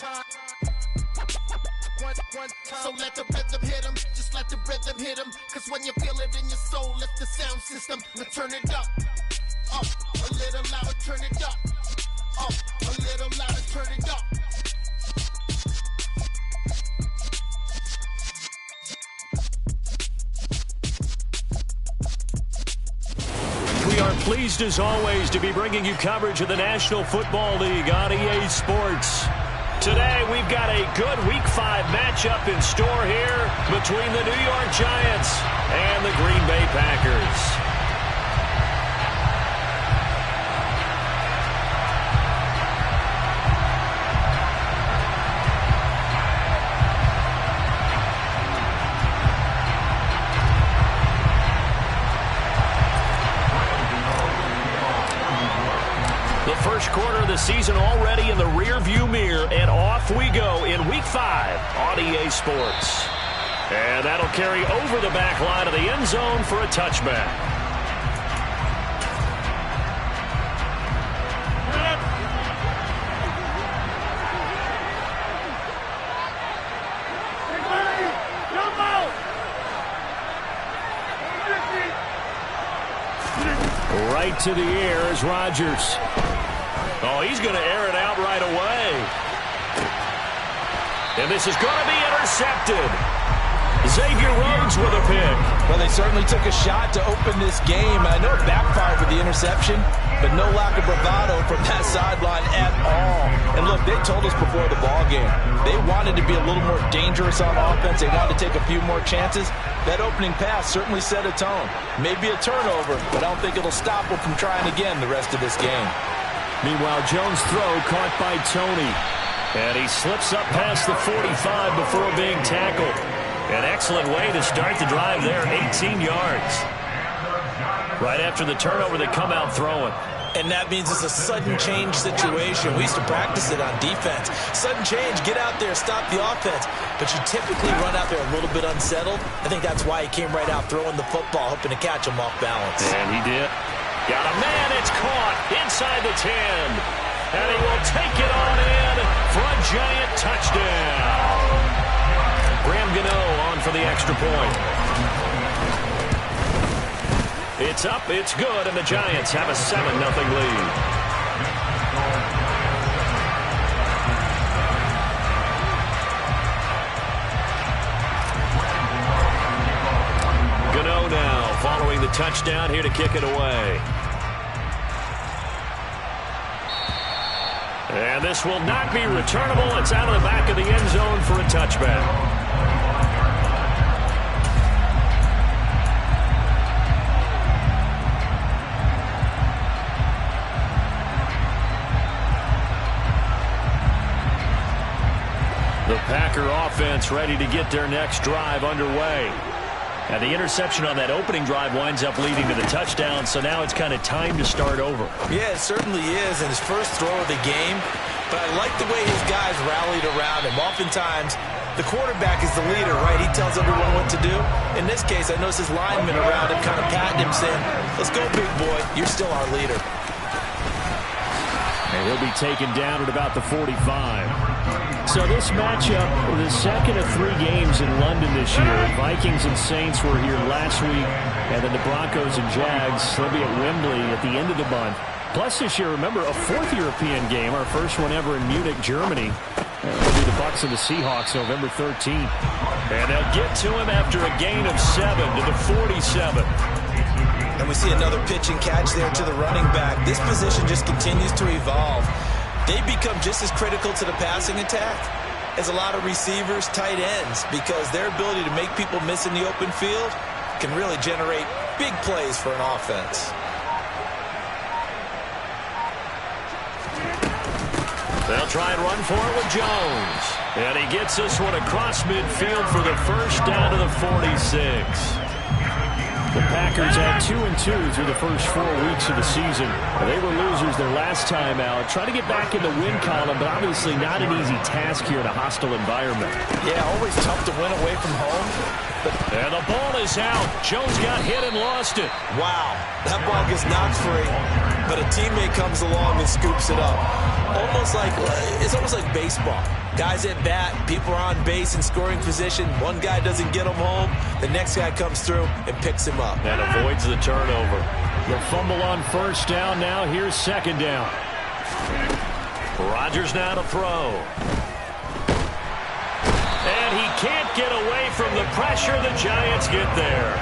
So let the rhythm hit him, just let the rhythm hit him. Cause when you feel it in your soul, lift the sound system. Now turn it up, a little louder, turn it up, a little louder, turn it up. We are pleased as always to be bringing you coverage of the National Football League on EA Sports. Today we've got a good Week 5 matchup in store here between the New York Giants and the Green Bay Packers. First quarter of the season already in the rear-view mirror, and off we go in Week 5 on EA Sports. And that'll carry over the back line of the end zone for a touchback. Right to the air is Rodgers. Oh, he's going to air it out right away. And this is going to be intercepted. Xavier Rhodes with a pick. Well, they certainly took a shot to open this game. I know it backfired with the interception, but no lack of bravado from that sideline at all. And look, they told us before the ball game, they wanted to be a little more dangerous on offense. They wanted to take a few more chances. That opening pass certainly set a tone. Maybe a turnover, but I don't think it'll stop them from trying again the rest of this game. Meanwhile, Jones' throw caught by Tony. And he slips up past the 45 before being tackled. An excellent way to start the drive there, 18 yards. Right after the turnover, they come out throwing. And that means it's a sudden change situation. We used to practice it on defense. Sudden change, get out there, stop the offense. But you typically run out there a little bit unsettled. I think that's why he came right out throwing the football, hoping to catch him off balance. And he did. Got a man, it's caught inside the 10. And he will take it on in for a Giant touchdown. Graham Gano on for the extra point. It's up, it's good, and the Giants have a 7-0 lead. Gano now following the touchdown here to kick it away. And this will not be returnable. It's out of the back of the end zone for a touchback. The Packer offense ready to get their next drive underway. And the interception on that opening drive winds up leading to the touchdown, so now it's kind of time to start over. Yeah, it certainly is, and his first throw of the game. But I like the way his guys rallied around him. Oftentimes, the quarterback is the leader, right? He tells everyone what to do. In this case, I noticed his linemen around him kind of patting him, saying, "Let's go, big boy. You're still our leader." And he'll be taken down at about the 45. So this matchup, the second of 3 games in London this year. Vikings and Saints were here last week, and then the Broncos and Jags, they'll be at Wembley at the end of the month. Plus this year, remember, a 4th European game, our first one ever in Munich, Germany. It'll be the Bucs and the Seahawks November 13th. And they'll get to him after a gain of 7 to the 47. And we see another pitch and catch there to the running back. This position just continues to evolve. They become just as critical to the passing attack as a lot of receivers, tight ends, because their ability to make people miss in the open field can really generate big plays for an offense. They'll try and run for it with Jones. And he gets this one across midfield for the first down to the 46. The Packers had 2-2 through the first 4 weeks of the season. They were losers their last time out. Trying to get back in the win column, but obviously not an easy task here in a hostile environment. Yeah, always tough to win away from home. And the ball is out. Jones got hit and lost it. Wow, that ball gets knocked free. but a teammate comes along and scoops it up. It's almost like baseball. Guys at bat, people are on base in scoring position. One guy doesn't get him home. The next guy comes through and picks him up. And avoids the turnover. The fumble on first down. Now here's second down. Rodgers now to throw. And he can't get away from the pressure. The Giants get there.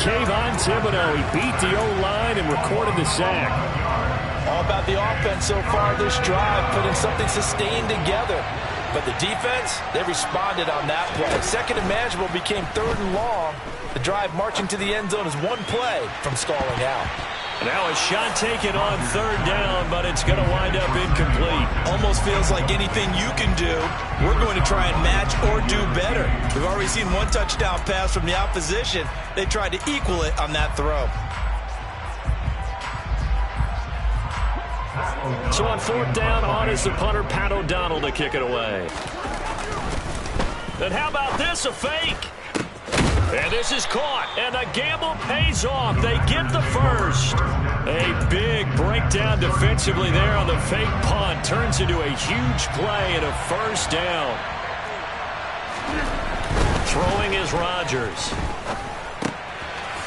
Kayvon Thibodeaux, he beat the O-line and recorded the sack. All about the offense so far this drive, putting something sustained together. But the defense, they responded on that play. Second and manageable became third and long. The drive marching to the end zone is one play from stalling out. Now a shot taken on third down, but it's going to wind up incomplete. Almost feels like anything you can do, we're going to try and match or do better. We've already seen one touchdown pass from the opposition. They tried to equal it on that throw. So on fourth down, on is the punter, Pat O'Donnell, to kick it away. And how about this, a fake? And this is caught, and the gamble pays off. They get the first. A big breakdown defensively there on the fake punt. Turns into a huge play and a first down. Throwing is Rodgers.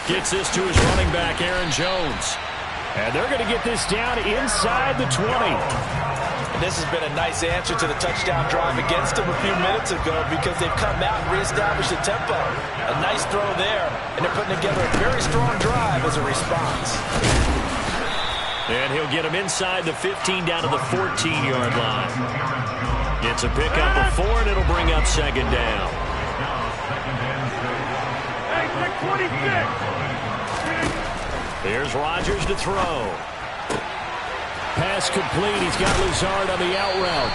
Gets this to his running back, Aaron Jones. And they're going to get this down inside the 20. And this has been a nice answer to the touchdown drive against them a few minutes ago because they've come out and reestablished the tempo. A nice throw there, and they're putting together a very strong drive as a response. And he'll get him inside the 15 down to the 14-yard line. Gets a pickup of 4, and it'll bring up second down. Here's Rodgers to throw. Pass complete. He's got Lazard on the out route.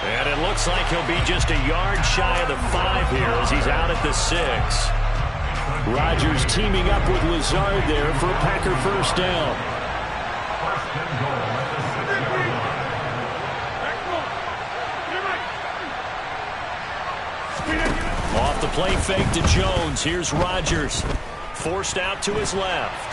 And it looks like he'll be just a yard shy of the 5 here as he's out at the 6. Rodgers teaming up with Lazard there for a Packer first down. Off the play fake to Jones. Here's Rodgers. Forced out to his left.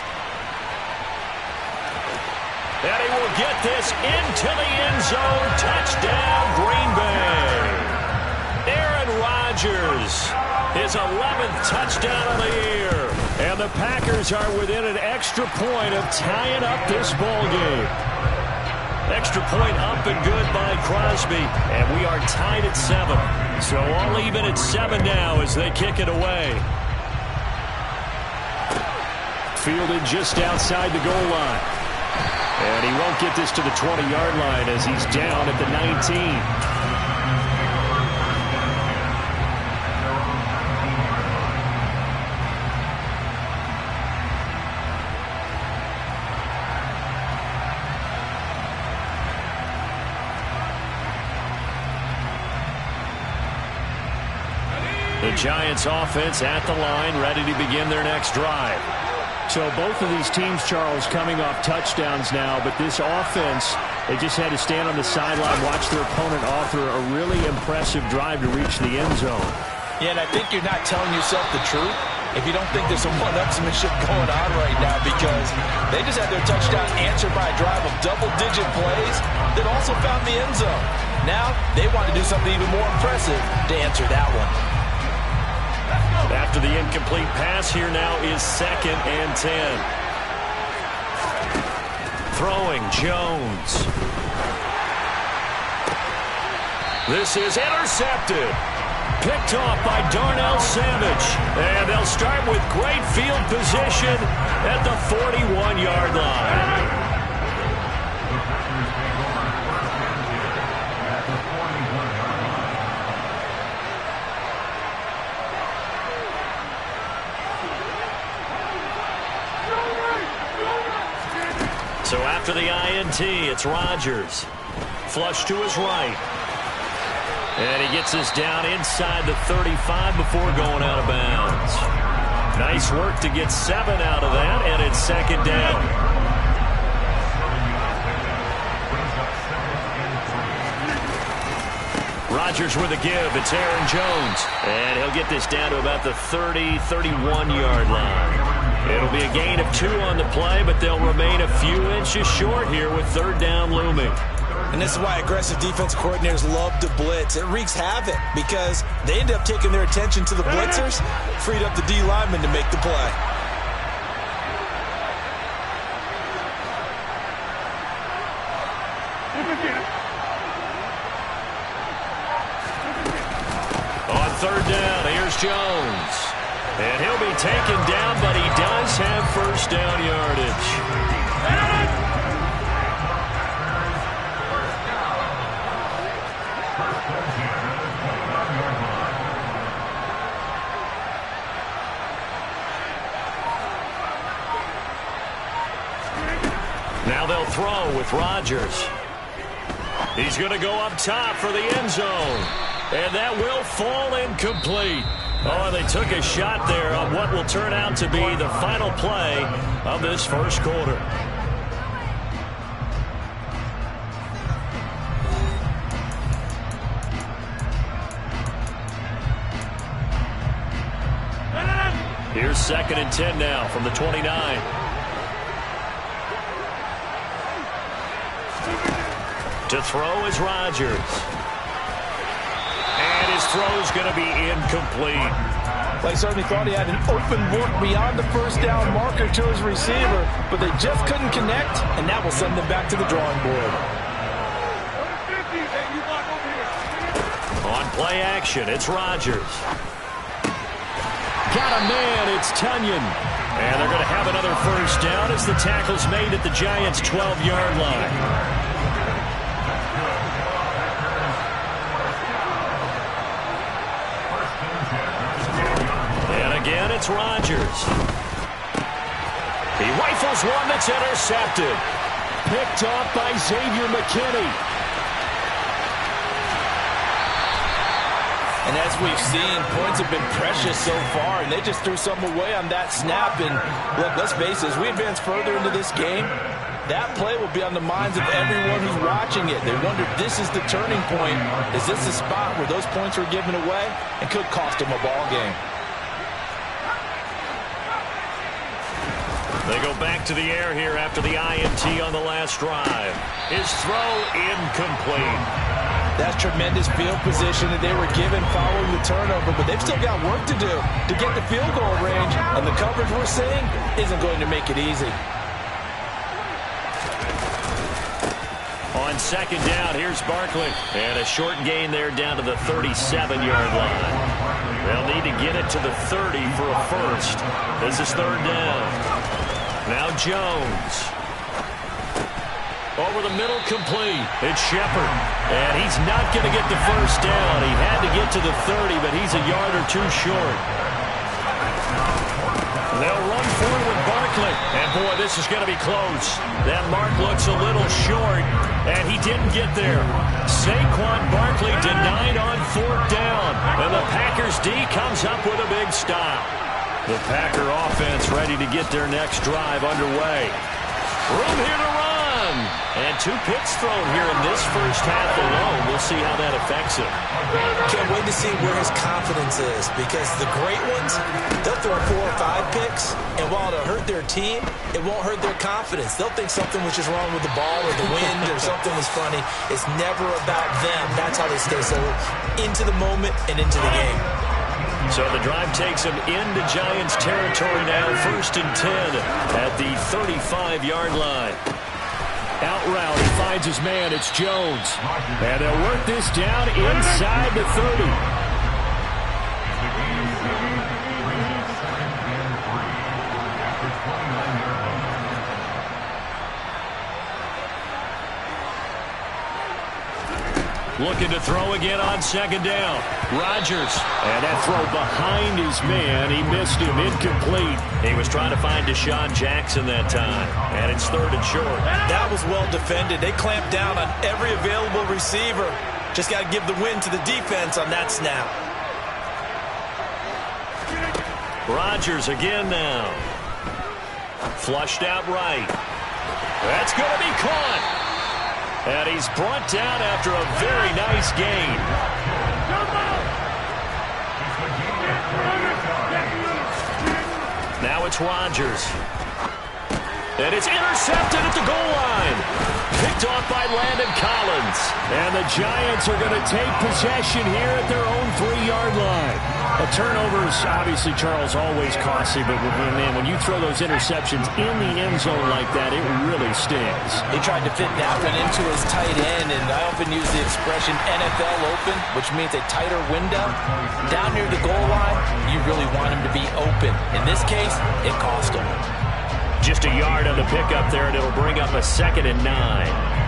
And he will get this into the end zone. Touchdown, Green Bay. Aaron Rodgers, his 11th touchdown of the year. And the Packers are within an extra point of tying up this ball game. Extra point up and good by Crosby. And we are tied at 7. So all even at 7 now as they kick it away. Fielded just outside the goal line. And he won't get this to the 20-yard line as he's down at the 19. The Giants offense at the line, ready to begin their next drive. So both of these teams, Charles, coming off touchdowns now, but this offense, they just had to stand on the sideline, watch their opponent author a really impressive drive to reach the end zone. Yeah, and I think you're not telling yourself the truth if you don't think there's some one-upsmanship going on right now, because they just had their touchdown answered by a drive of double-digit plays that also found the end zone. Now they want to do something even more impressive to answer that one. After the incomplete pass, here now is 2nd and 10. Throwing, Jones. This is intercepted. Picked off by Darnell Savage. And they'll start with great field position at the 41-yard line. So after the INT, it's Rodgers. Flush to his right. And he gets this down inside the 35 before going out of bounds. Nice work to get 7 out of that, and it's 2nd down. Rodgers with a give. It's Aaron Jones. And he'll get this down to about the 30, 31-yard line. It'll be a gain of 2 on the play, but they'll remain a few inches short here with third down looming. And this is why aggressive defense coordinators love to blitz. It wreaks havoc because they end up taking their attention to the blitzers, freed up the D lineman to make the play. On third down, here's Jones. And he'll be taken down, but he does have first down yardage. Now they'll throw with Rodgers. He's going to go up top for the end zone. And that will fall incomplete. Oh, they took a shot there on what will turn out to be the final play of this first quarter. Here's 2nd and 10 now from the 29. To throw is Rodgers. And his throw's going to be incomplete. They certainly thought he had an open look beyond the first down marker to his receiver, but they just couldn't connect, and that will send them back to the drawing board. On play action, it's Rodgers. Got a man, it's Tunyon. And they're going to have another first down as the tackle's made at the Giants' 12-yard line. Again, it's Rodgers. He rifles one that's intercepted. Picked off by Xavier McKinney. And as we've seen, points have been precious so far, and they just threw some away on that snap. And look, let's face it, as we advance further into this game, that play will be on the minds of everyone who's watching it. They wonder, this is the turning point. Is this the spot where those points were given away and could cost them a ball game? They go back to the air here after the INT on the last drive. His throw incomplete. That's tremendous field position that they were given following the turnover, but they've still got work to do to get the field goal range, and the coverage we're seeing isn't going to make it easy. On 2nd down, here's Barkley. And a short gain there down to the 37-yard line. They'll need to get it to the 30 for a first. This is third down. Now Jones. Over the middle, complete. It's Shepard. And he's not going to get the first down. He had to get to the 30, but he's a yard or two short. They'll run forward with Barkley. And, boy, this is going to be close. That mark looks a little short, and he didn't get there. Saquon Barkley denied on 4th down. And the Packers D comes up with a big stop. The Packer offense ready to get their next drive underway. Room here to run. And 2 picks thrown here in this first half alone. We'll see how that affects him. Can't wait to see where his confidence is, because the great ones, they'll throw 4 or 5 picks, and while it'll hurt their team, it won't hurt their confidence. They'll think something was just wrong with the ball or the wind or something was funny. It's never about them. That's how they stay so into the moment and into the game. So the drive takes him into Giants territory now, 1st and 10 at the 35-yard line. Out route, he finds his man, it's Jones. And they'll work this down inside the 30. Looking to throw again on 2nd down. Rodgers. And that throw behind his man. He missed him. Incomplete. He was trying to find Deshaun Jackson that time. And it's 3rd and short. That was well defended. They clamped down on every available receiver. Just got to give the win to the defense on that snap. Rodgers again now. Flushed out right. That's going to be caught. And he's brought down after a very nice gain. it's Rodgers. And it's intercepted at the goal line. Picked off by Landon Collins. And the Giants are going to take possession here at their own 3-yard line. A turnover is obviously, Charles, always costly, but man, when you throw those interceptions in the end zone like that, it really stings. He tried to fit that one into his tight end, and I often use the expression NFL open, which means a tighter window. Down near the goal line, you really want him to be open. In this case, it cost him. Just a yard on the pickup there, and it'll bring up a 2nd and 9.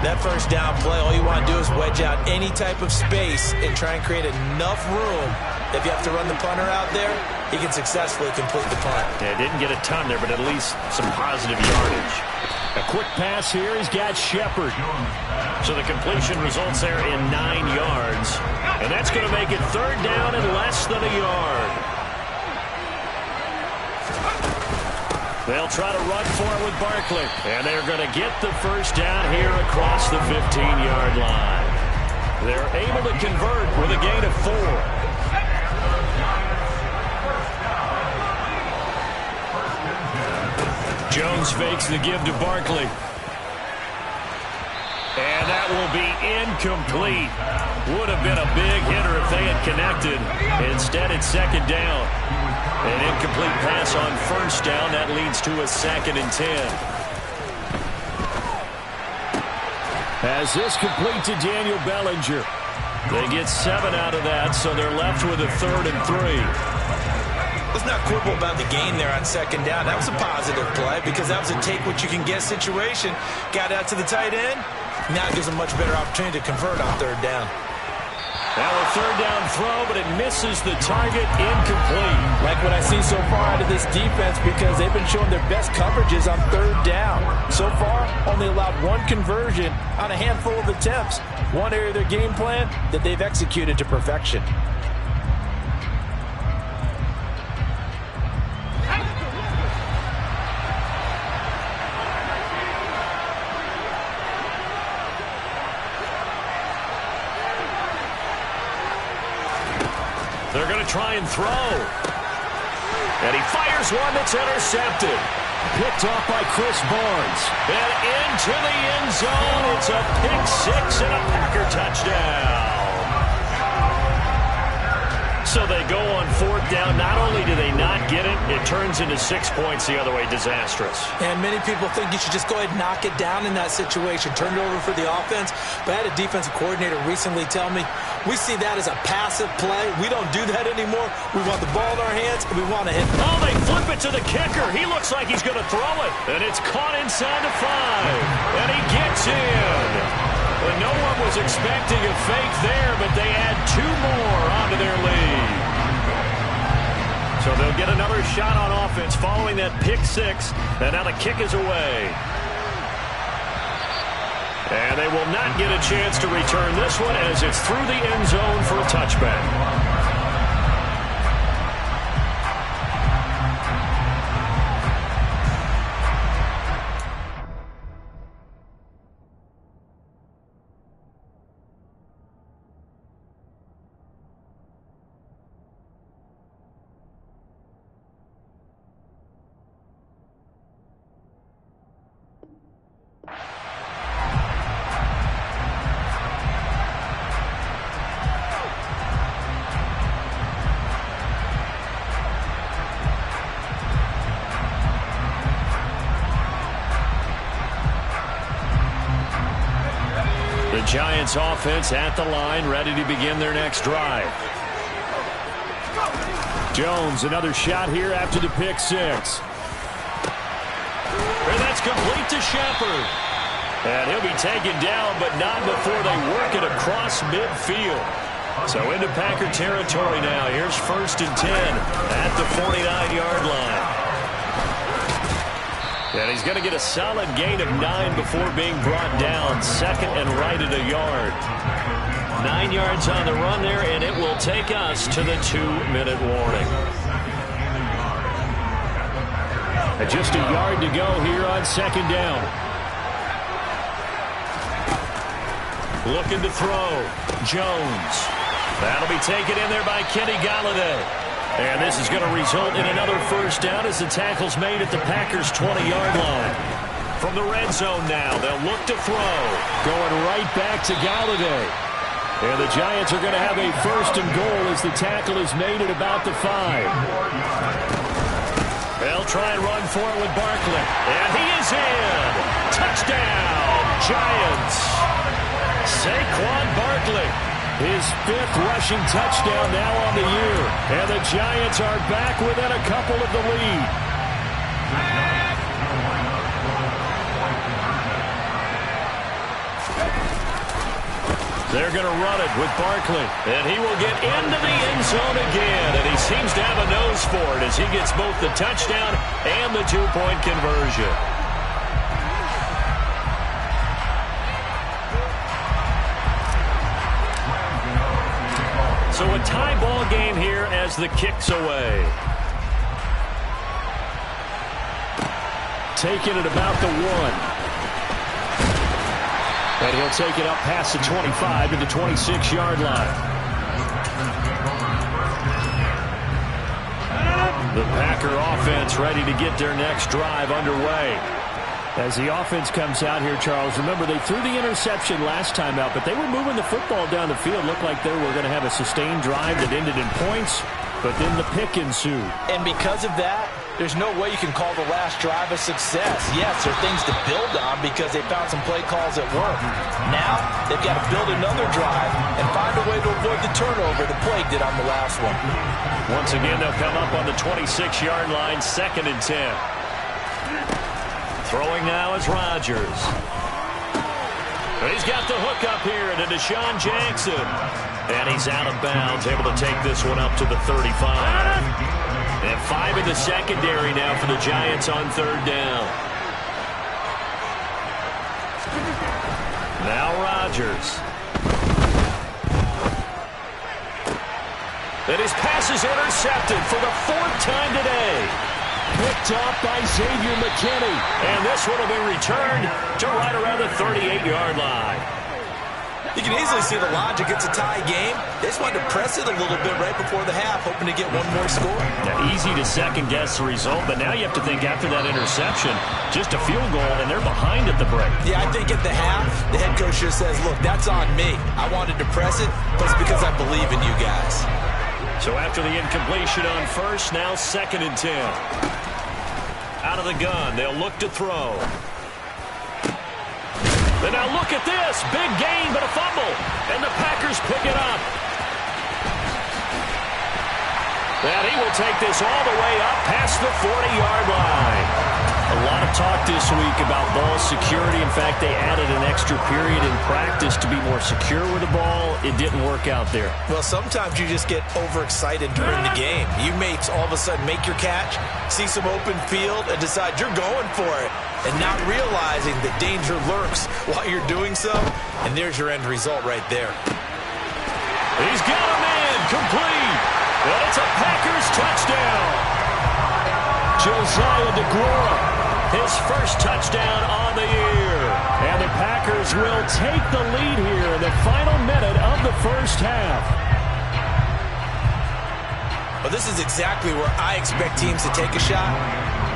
That first down play, all you want to do is wedge out any type of space and try and create enough room. If you have to run the punter out there, he can successfully complete the punt. Yeah, didn't get a ton there, but at least some positive yardage. A quick pass here. He's got Shepard. So the completion results there in 9 yards. And that's going to make it 3rd down and less than a yard. They'll try to run for it with Barkley. And they're going to get the first down here across the 15-yard line. They're able to convert with a gain of 4. Jones fakes the give to Barkley. And that will be incomplete. Would have been a big hitter if they had connected. Instead, it's 2nd down. An incomplete pass on 1st down. That leads to a 2nd and 10. As this complete to Daniel Bellinger. They get 7 out of that, so they're left with a 3rd and 3. Let's not quibble about the gain there on 2nd down. That was a positive play because that was a take-what-you-can-get situation. Got out to the tight end. Now it gives them a much better opportunity to convert on 3rd down. Now a 3rd down throw, but it misses the target, incomplete. Like what I see so far out of this defense because they've been showing their best coverages on 3rd down. So far, only allowed 1 conversion on a handful of attempts. One area of their game plan that they've executed to perfection. They're going to try and throw. And he fires one that's intercepted. Picked off by Chris Barnes. And into the end zone. It's a pick 6 and a Packer touchdown. So they go on 4th down. Not only do they not get it, it turns into 6 points the other way. Disastrous. And many people think you should just go ahead and knock it down in that situation. Turn it over for the offense. But I had a defensive coordinator recently tell me, we see that as a passive play. We don't do that anymore. We want the ball in our hands, and we want to hit. Oh, they flip it to the kicker. He looks like he's going to throw it. And it's caught inside the 5. And he gets in. And no one was expecting a fake there, but they add 2 more onto their lead. So they'll get another shot on offense following that pick 6. And now the kick is away. And they will not get a chance to return this one as it's through the end zone for a touchback. Giants offense at the line, ready to begin their next drive. Jones, another shot here after the pick 6. And that's complete to Shepard. And he'll be taken down, but not before they work it across midfield. So into Packer territory now. Here's 1st and 10 at the 49-yard line. And he's going to get a solid gain of 9 before being brought down. 2nd and right at a yard. 9 yards on the run there, and it will take us to the 2-minute warning. And just a yard to go here on 2nd down. Looking to throw. Jones. That'll be taken in there by Kenny Golladay. And this is going to result in another first down as the tackle's made at the Packers' 20-yard line. From the red zone now, they'll look to throw. Going right back to Galladay. And the Giants are going to have a first and goal as the tackle is made at about the 5. They'll try and run for it with Barkley. And he is in. Touchdown, Giants. Saquon Barkley. His 5th rushing touchdown now on the year. And the Giants are back within a couple of the lead. They're going to run it with Barkley. And he will get into the end zone again. And he seems to have a nose for it as he gets both the touchdown and the 2-point conversion. So a tie ball game here as the kick's away. Taking it about the 1. And he'll take it up past the 25 to the 26-yard line. The Packer offense ready to get their next drive underway. As the offense comes out here, Charles, remember they threw the interception last time out, but they were moving the football down the field. Looked like they were going to have a sustained drive that ended in points, but then the pick ensued. And because of that, there's no way you can call the last drive a success. Yes, there are things to build on because they found some play calls that work. Now, they've got to build another drive and find a way to avoid the turnover the play did on the last one. Once again, they'll come up on the 26-yard line, 2nd and 10. Throwing now is Rodgers. He's got the hook up here to Deshaun Jackson. And he's out of bounds, able to take this one up to the 35. And 5 in the secondary now for the Giants on 3rd down. Now Rodgers. And his pass is intercepted for the 4th time today. Picked up by Xavier McKinney. And this one will be returned to right around the 38-yard line. You can easily see the logic. It's a tie game. They just wanted to press it a little bit right before the half, hoping to get one more score. Now, easy to second-guess the result, but now you have to think after that interception, just a field goal, and they're behind at the break. Yeah, I think at the half, the head coach just says, look, that's on me. I wanted to press it, but it's because I believe in you guys. So after the incompletion on first, now 2nd and 10. Out of the gun, they'll look to throw. And now look at this. Big gain, but a fumble. And the Packers pick it up. And he will take this all the way up past the 40-yard line. A lot of talk this week about ball security. In fact, they added an extra period in practice to be more secure with the ball. It didn't work out there. Well, sometimes you just get overexcited during the game. You may all of a sudden make your catch, see some open field, and decide you're going for it, and not realizing that danger lurks while you're doing so. And there's your end result right there. He's got him in, complete. And it's a Packers touchdown. Josiah DeGuara, his first touchdown on the year. And the Packers will take the lead here in the final minute of the first half. Well, this is exactly where I expect teams to take a shot.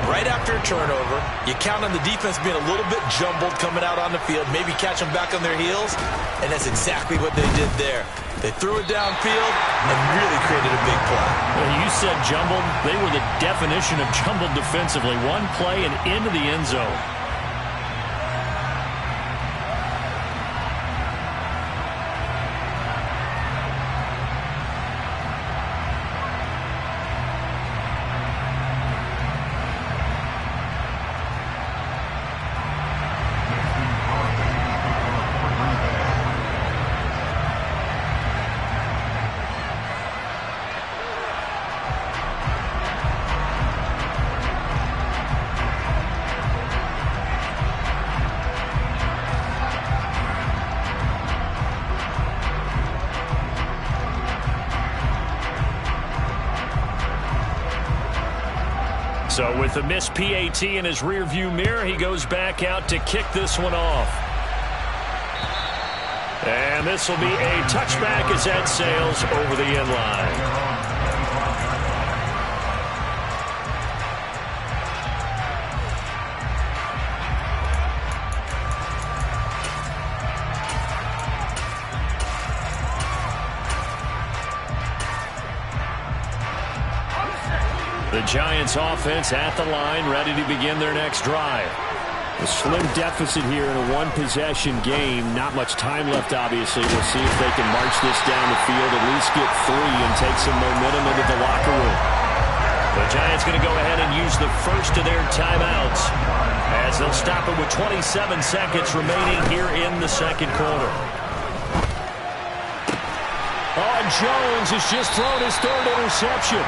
Right after a turnover, you count on the defense being a little bit jumbled coming out on the field, maybe catch them back on their heels, and that's exactly what they did there. They threw it downfield and really created a big play. Well, you said jumbled. They were the definition of jumbled defensively. One play and into the end zone. So with the missed PAT in his rearview mirror, he goes back out to kick this one off. And this will be a touchback as that sails over the end line. The Giants offense at the line, ready to begin their next drive. A slim deficit here in a one-possession game. Not much time left, obviously. We'll see if they can march this down the field, at least get 3 and take some momentum into the locker room. The Giants going to go ahead and use the first of their timeouts as they'll stop it with 27 seconds remaining here in the second quarter. Oh, and Jones has just thrown his 3rd interception.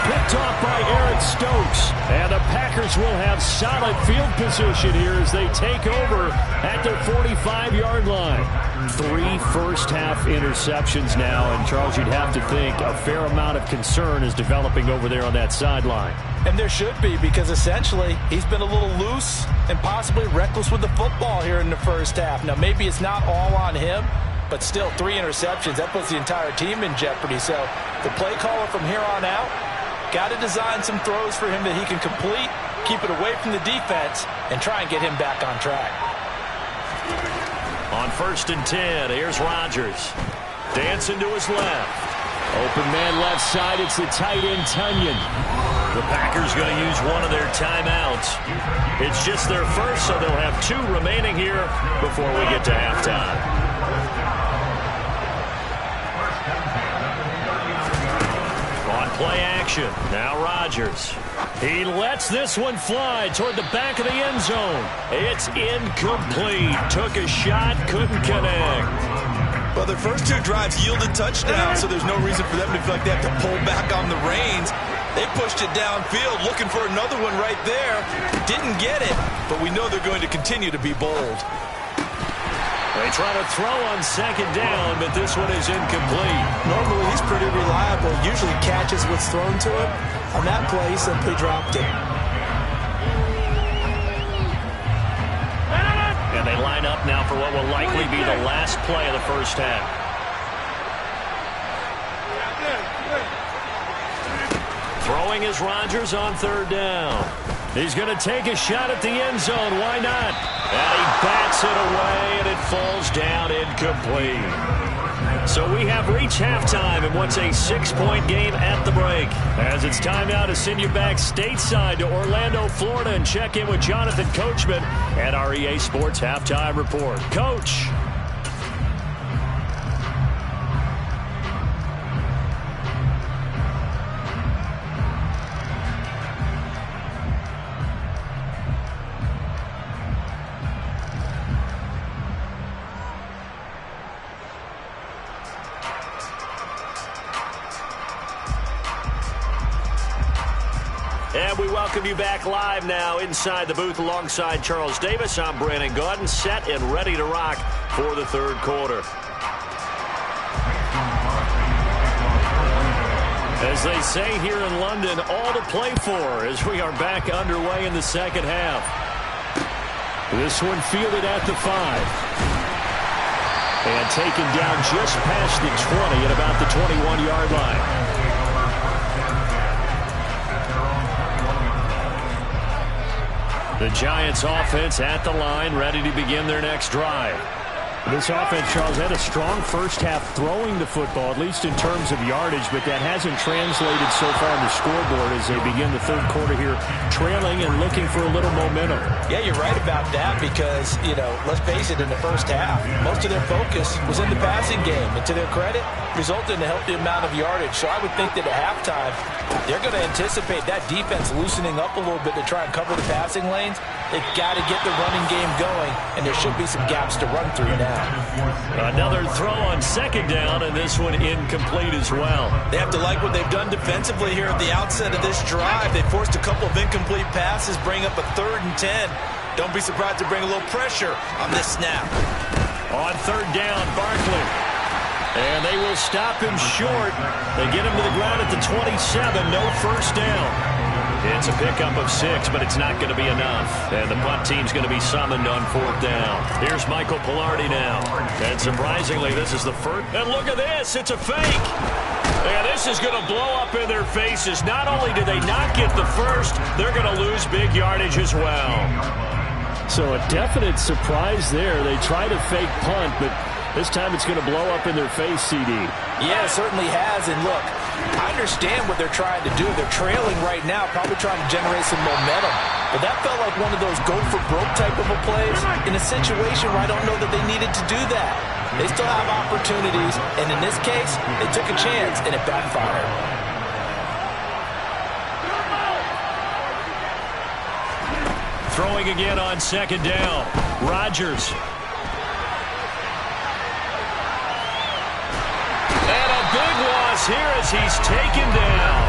Picked off by Eric Stokes. And the Packers will have solid field position here as they take over at their 45-yard line. 3 first-half interceptions now. And, Charles, you'd have to think a fair amount of concern is developing over there on that sideline. And there should be, because essentially he's been a little loose and possibly reckless with the football here in the first half. Now, maybe it's not all on him, but still 3 interceptions. That puts the entire team in jeopardy. So the play caller from here on out got to design some throws for him that he can complete, keep it away from the defense, and try and get him back on track. On 1st and 10, here's Rodgers. Dancing to his left. Open man left side, it's the tight end Tunyon. The Packers going to use one of their timeouts. It's just their first, so they'll have 2 remaining here before we get to halftime. Play action. Now Rodgers. He lets this one fly toward the back of the end zone. It's incomplete. Took a shot, couldn't connect. Well, their first 2 drives yielded touchdowns, so there's no reason for them to feel like they have to pull back on the reins. They pushed it downfield, looking for another one right there. Didn't get it, but we know they're going to continue to be bold. They try to throw on 2nd down, but this one is incomplete. Normally, he's pretty reliable. Usually catches what's thrown to him. On that play, he simply dropped it. And they line up now for what will likely be the last play of the first half. Throwing is Rodgers on 3rd down. He's going to take a shot at the end zone. Why not? And he bats it away, and it falls down incomplete. So we have reached halftime in what's a 6-point game at the break. As it's time now to send you back stateside to Orlando, Florida, and check in with Jonathan Coachman at our EA Sports Halftime Report. Coach. And we welcome you back live now inside the booth alongside Charles Davis. I'm Brandon Gaudin, set and ready to rock for the 3rd quarter. As they say here in London, all to play for as we are back underway in the second half. This one fielded at the 5. And taken down just past the 20 at about the 21-yard line. The Giants offense at the line, ready to begin their next drive. This offense, Charles, had a strong first half throwing the football, at least in terms of yardage, but that hasn't translated so far on the scoreboard as they begin the 3rd quarter here, trailing and looking for a little momentum. Yeah, you're right about that because, let's face it, in the first half, most of their focus was in the passing game. And to their credit, resulted in a healthy amount of yardage. So I would think that at halftime, they're going to anticipate that defense loosening up a little bit to try and cover the passing lanes. They've got to get the running game going, and there should be some gaps to run through now. Another throw on 2nd down, and this one incomplete as well. They have to like what they've done defensively here at the outset of this drive. They forced a couple of incomplete passes, bring up a 3rd and 10. Don't be surprised to bring a little pressure on this snap. On 3rd down, Barkley. And they will stop him short. They get him to the ground at the 27. No first down. It's a pickup of 6, but it's not going to be enough. And the punt team's going to be summoned on 4th down. Here's Michael Pilardi now. And surprisingly, this is the first. And look at this. It's a fake. And this is going to blow up in their faces. Not only do they not get the first, they're going to lose big yardage as well. So a definite surprise there. They try to fake punt, but this time it's going to blow up in their face, CD. Yeah, it certainly has. And look, I understand what they're trying to do. They're trailing right now, probably trying to generate some momentum. But that felt like one of those go-for-broke type of a plays in a situation where I don't know that they needed to do that. They still have opportunities, and in this case, they took a chance, and it backfired. Throwing again on second down. Rodgers. And a big loss here as he's taken down.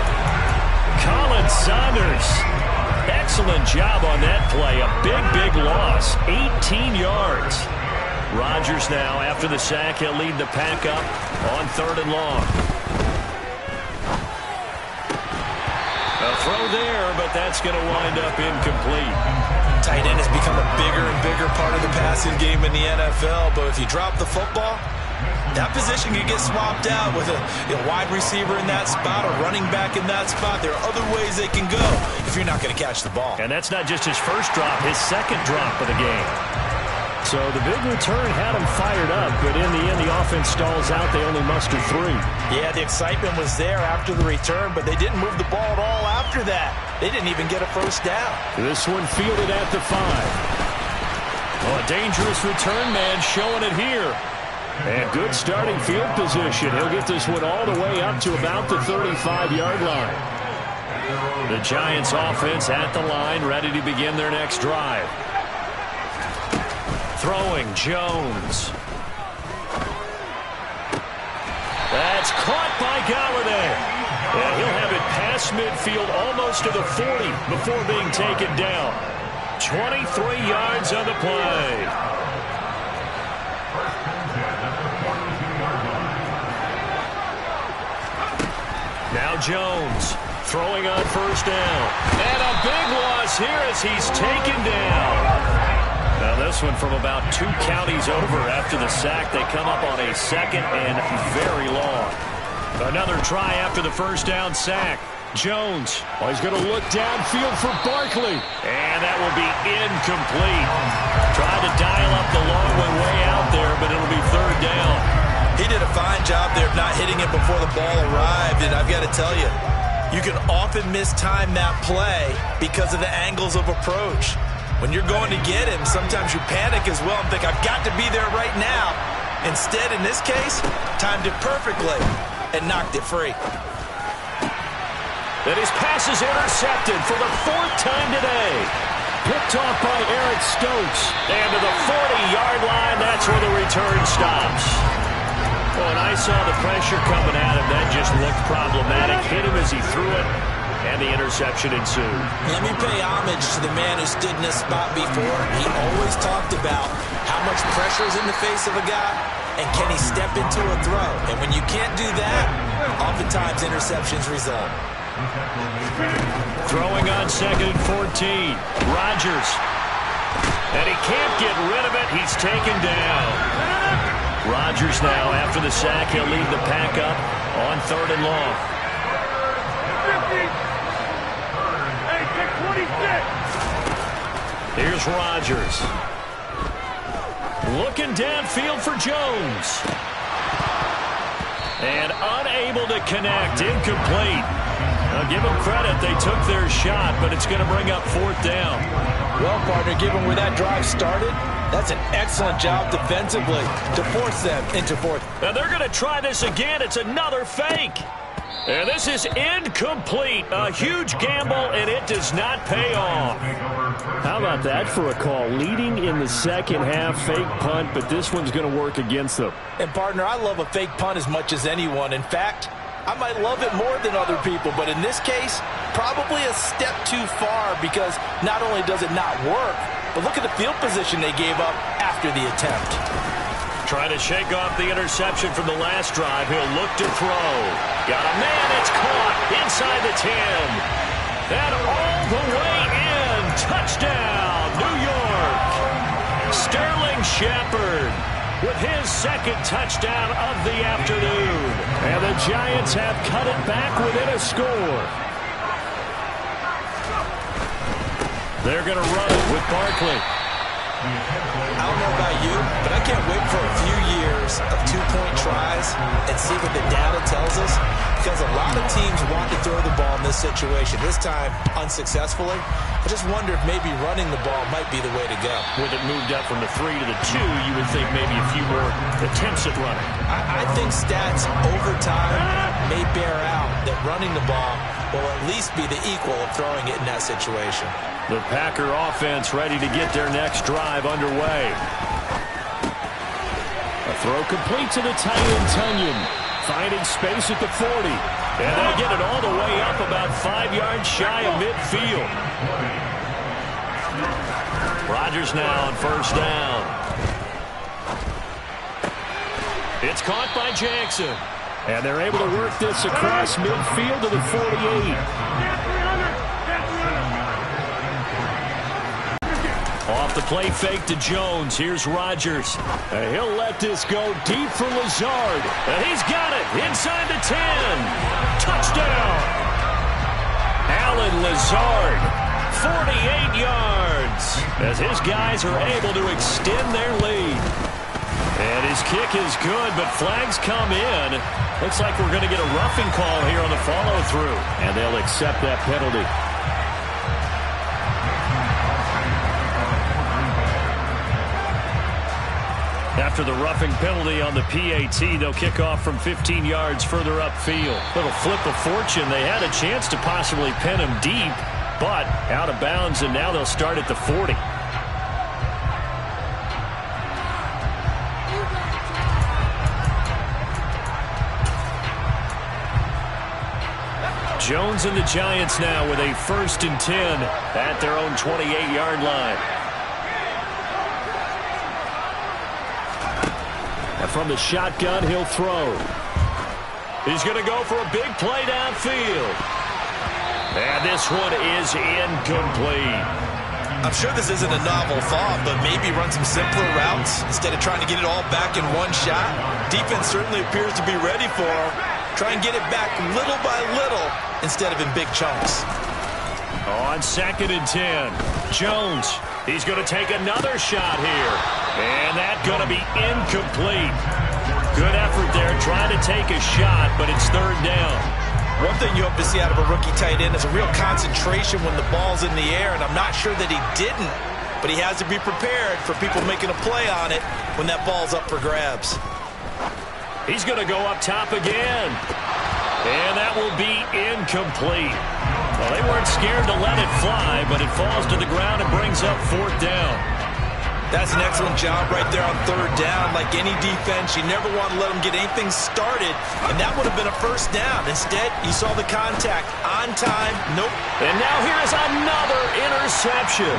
Colin Saunders. Excellent job on that play. A big loss. 18 yards. Rodgers now, after the sack, he'll lead the pack up on 3rd and long. A throw there, but that's going to wind up incomplete. Tight end has become a bigger and bigger part of the passing game in the NFL, but if you drop the football, that position can get swapped out with a wide receiver in that spot, a running back in that spot. There are other ways they can go if you're not going to catch the ball. And that's not just his first drop, his second drop of the game. So the big return had him fired up, but in the end, the offense stalls out. They only muster 3. Yeah, the excitement was there after the return, but they didn't move the ball at all after that. They didn't even get a first down. This one fielded at the 5. Oh, a dangerous return man showing it here. And good starting field position. He'll get this one all the way up to about the 35-yard line. The Giants offense at the line, ready to begin their next drive. Throwing, Jones. That's caught by Golladay. And he'll have it past midfield almost to the 40 before being taken down. 23 yards on the play. Now Jones throwing on first down. And a big loss here as he's taken down. Now this one from about 2 counties over after the sack. They come up on a 2nd and very long. Another try after the first down sack. Jones. Oh, he's going to look downfield for Barkley. And that will be incomplete. Tried to dial up the long one way out there, but it'll be 3rd down. He did a fine job there of not hitting it before the ball arrived, and I've got to tell you, you can often mistime that play because of the angles of approach. When you're going to get him, sometimes you panic as well and think, I've got to be there right now. Instead, in this case, timed it perfectly and knocked it free. And his pass is intercepted for the 4th time today. Picked off by Eric Stokes. And to the 40-yard line, that's where the return stops. Oh, and I saw the pressure coming at him. That just looked problematic. Hit him as he threw it, and the interception ensued. Let me pay homage to the man who stood in this spot before. He always talked about how much pressure is in the face of a guy, and can he step into a throw. And when you can't do that, oftentimes interceptions result. Throwing on 2nd and 14. Rodgers. And he can't get rid of it. He's taken down. Rodgers now, after the sack, he'll lead the pack up on 3rd and long. 26. Here's Rodgers. Looking downfield for Jones. And unable to connect. Incomplete. Now give them credit. They took their shot, but it's going to bring up 4th down. Well, partner, given where that drive started, that's an excellent job defensively to force them into 4th. Now they're going to try this again. It's another fake. And this is incomplete. A huge gamble, and it does not pay off. How about that for a call? Leading in the second half, fake punt, but this one's going to work against them. And, partner, I love a fake punt as much as anyone. In fact, I might love it more than other people, but in this case, probably a step too far because not only does it not work, but look at the field position they gave up after the attempt. Trying to shake off the interception from the last drive. He'll look to throw. Got a man. It's caught inside the 10. And all the way in. Touchdown, New York. Sterling Shepard with his 2nd touchdown of the afternoon. And the Giants have cut it back within a score. They're going to run it with Barkley. I don't know about you, but I can't wait for a few years of 2-point tries and see what the data tells us. because a lot of teams want to throw the ball in this situation. This time, unsuccessfully. I just wonder if maybe running the ball might be the way to go. With it moved up from the 3 to the 2, you would think maybe a few more attempts at running. I think stats over time may bear out that running the ball will at least be the equal of throwing it in that situation. The Packer offense ready to get their next drive underway. A throw complete to the tight end, Tunyon. Finding space at the 40. And they get it all the way up about 5 yards shy of midfield. Rodgers now on first down. It's caught by Jackson. And they're able to work this across midfield to the 48. Off the play fake to Jones. Here's Rodgers. He'll let this go deep for Lazard. And he's got it inside the 10. Touchdown. Allen Lazard, 48 yards, as his guys are able to extend their lead. And his kick is good, but flags come in. Looks like we're going to get a roughing call here on the follow-through. And they'll accept that penalty. After the roughing penalty on the PAT, they'll kick off from 15 yards further upfield. Little flip of fortune. They had a chance to possibly pin him deep, but out of bounds, and now they'll start at the 40. Jones and the Giants now with a 1st and 10 at their own 28-yard line. And from the shotgun, he'll throw. He's going to go for a big play downfield. And this one is incomplete. I'm sure this isn't a novel thought, but maybe run some simpler routes instead of trying to get it all back in one shot. Defense certainly appears to be ready for him. Try and get it back little by little instead of in big chunks. On 2nd and 10, Jones. He's going to take another shot here. And that's going to be incomplete. Good effort there trying to take a shot, but it's 3rd down. One thing you hope to see out of a rookie tight end is a real concentration when the ball's in the air, and I'm not sure that he didn't, but he has to be prepared for people making a play on it when that ball's up for grabs. He's going to go up top again. And that will be incomplete. Well, they weren't scared to let it fly, but it falls to the ground and brings up 4th down. That's an excellent job right there on 3rd down. Like any defense, you never want to let them get anything started, and that would have been a 1st down. Instead, you saw the contact on time. Nope. And now here is another interception.